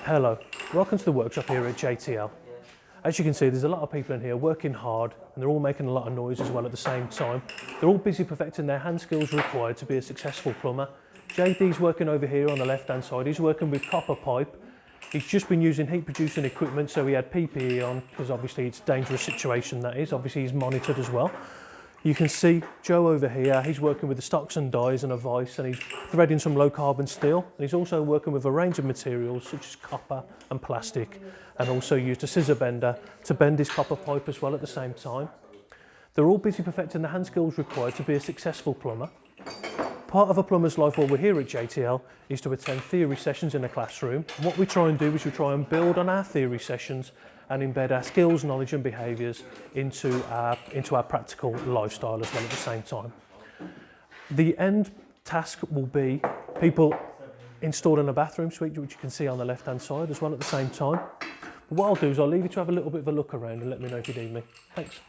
Hello, welcome to the workshop here at JTL. As you can see, there's a lot of people in here working hard and they're all making a lot of noise as well at the same time. They're all busy perfecting their hand skills required to be a successful plumber. JD's working over here on the left hand side. He's working with copper pipe. He's just been using heat producing equipment, so he had PPE on because obviously it's a dangerous situation that is. Obviously he's monitored as well. You can see Joe over here, he's working with the stocks and dies and a vise, and he's threading some low carbon steel. And he's also working with a range of materials such as copper and plastic, and also used a scissor bender to bend his copper pipe as well at the same time. They're all busy perfecting the hand skills required to be a successful plumber. Part of a plumber's life while we're here at JTL is to attend theory sessions in a classroom. And what we try and do is we try and build on our theory sessions and embed our skills, knowledge and behaviours into our practical lifestyle as well at the same time. The end task will be people installing a bathroom suite, which you can see on the left hand side as well at the same time. But what I'll do is I'll leave you to have a little bit of a look around and let me know if you need me. Thanks.